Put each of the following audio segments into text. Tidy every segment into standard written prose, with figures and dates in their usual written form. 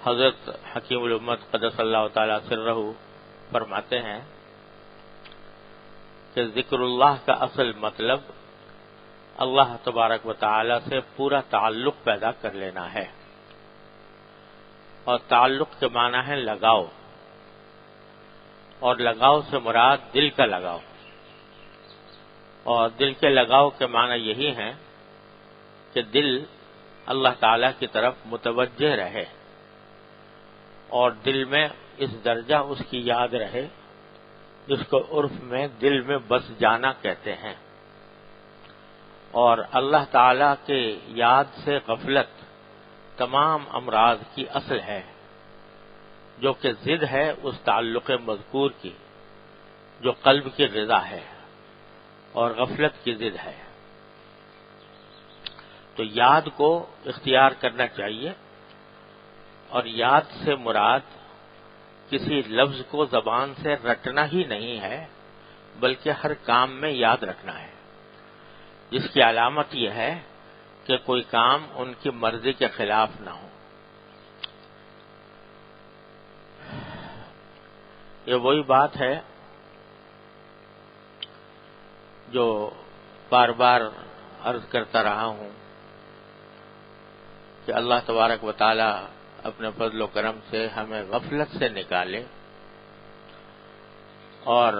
حضرت حکیم الامت قدس اللہ تعالی سرہ فرماتے ہیں کہ ذکر اللہ کا اصل مطلب اللہ تبارک و تعالی سے پورا تعلق پیدا کر لینا ہے، اور تعلق کے معنی ہے لگاؤ، اور لگاؤ سے مراد دل کا لگاؤ، اور دل کے لگاؤ کے معنی یہی ہیں کہ دل اللہ تعالی کی طرف متوجہ رہے اور دل میں اس درجہ اس کی یاد رہے جس کو عرف میں دل میں بس جانا کہتے ہیں۔ اور اللہ تعالی کے یاد سے غفلت تمام امراض کی اصل ہے، جو کہ ضد ہے اس تعلق مذکور کی جو قلب کی غذا ہے اور غفلت کی ضد ہے۔ تو یاد کو اختیار کرنا چاہیے، اور یاد سے مراد کسی لفظ کو زبان سے رٹنا ہی نہیں ہے، بلکہ ہر کام میں یاد رکھنا ہے، جس کی علامت یہ ہے کہ کوئی کام ان کی مرضی کے خلاف نہ ہو۔ یہ وہی بات ہے جو بار بار عرض کرتا رہا ہوں کہ اللہ تبارک و تعالی اپنے فضل و کرم سے ہمیں غفلت سے نکالے اور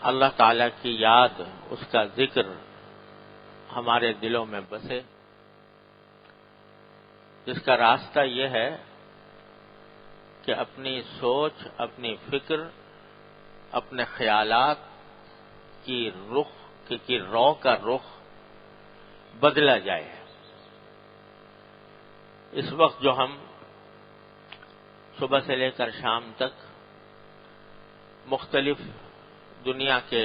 اللہ تعالی کی یاد، اس کا ذکر ہمارے دلوں میں بسے، جس کا راستہ یہ ہے کہ اپنی سوچ، اپنی فکر، اپنے خیالات کی رو کا رخ بدلا جائے۔ اس وقت جو ہم صبح سے لے کر شام تک مختلف دنیا کے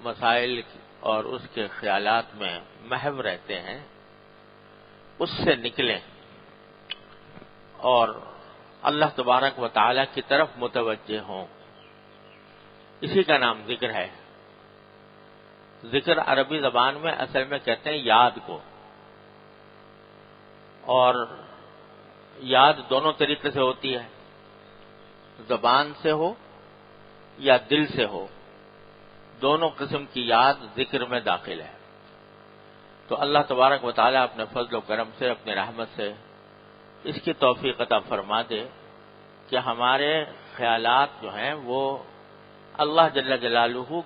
مسائل اور اس کے خیالات میں محو رہتے ہیں، اس سے نکلیں اور اللہ تبارک و تعالی کی طرف متوجہ ہوں۔ اسی کا نام ذکر ہے۔ ذکر عربی زبان میں اصل میں کہتے ہیں یاد کو، اور یاد دونوں طریقے سے ہوتی ہے، زبان سے ہو یا دل سے ہو، دونوں قسم کی یاد ذکر میں داخل ہے۔ تو اللہ تبارک و تعالیٰ اپنے فضل و کرم سے، اپنی رحمت سے اس کی توفیق عطا فرما دے کہ ہمارے خیالات جو ہیں وہ اللہ جل جلالہ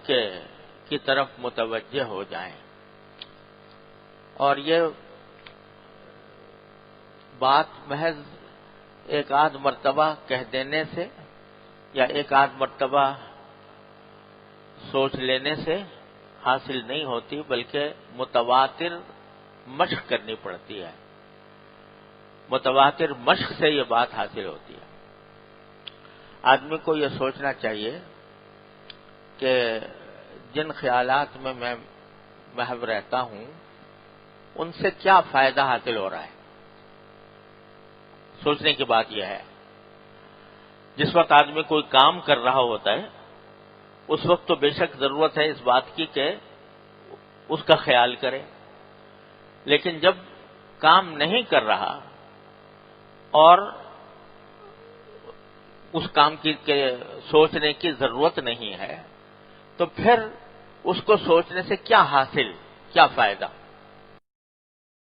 کی طرف متوجہ ہو جائیں۔ اور یہ بات محض ایک آدھ مرتبہ کہہ دینے سے یا ایک آدھ مرتبہ سوچ لینے سے حاصل نہیں ہوتی، بلکہ متواتر مشق کرنی پڑتی ہے۔ متواتر مشق سے یہ بات حاصل ہوتی ہے۔ آدمی کو یہ سوچنا چاہیے کہ جن خیالات میں میں محو رہتا ہوں ان سے کیا فائدہ حاصل ہو رہا ہے۔ سوچنے کی بات یہ ہے، جس وقت آدمی کوئی کام کر رہا ہوتا ہے اس وقت تو بے شک ضرورت ہے اس بات کی کہ اس کا خیال کرے، لیکن جب کام نہیں کر رہا اور اس کام کی سوچنے کی ضرورت نہیں ہے تو پھر اس کو سوچنے سے کیا حاصل، کیا فائدہ؟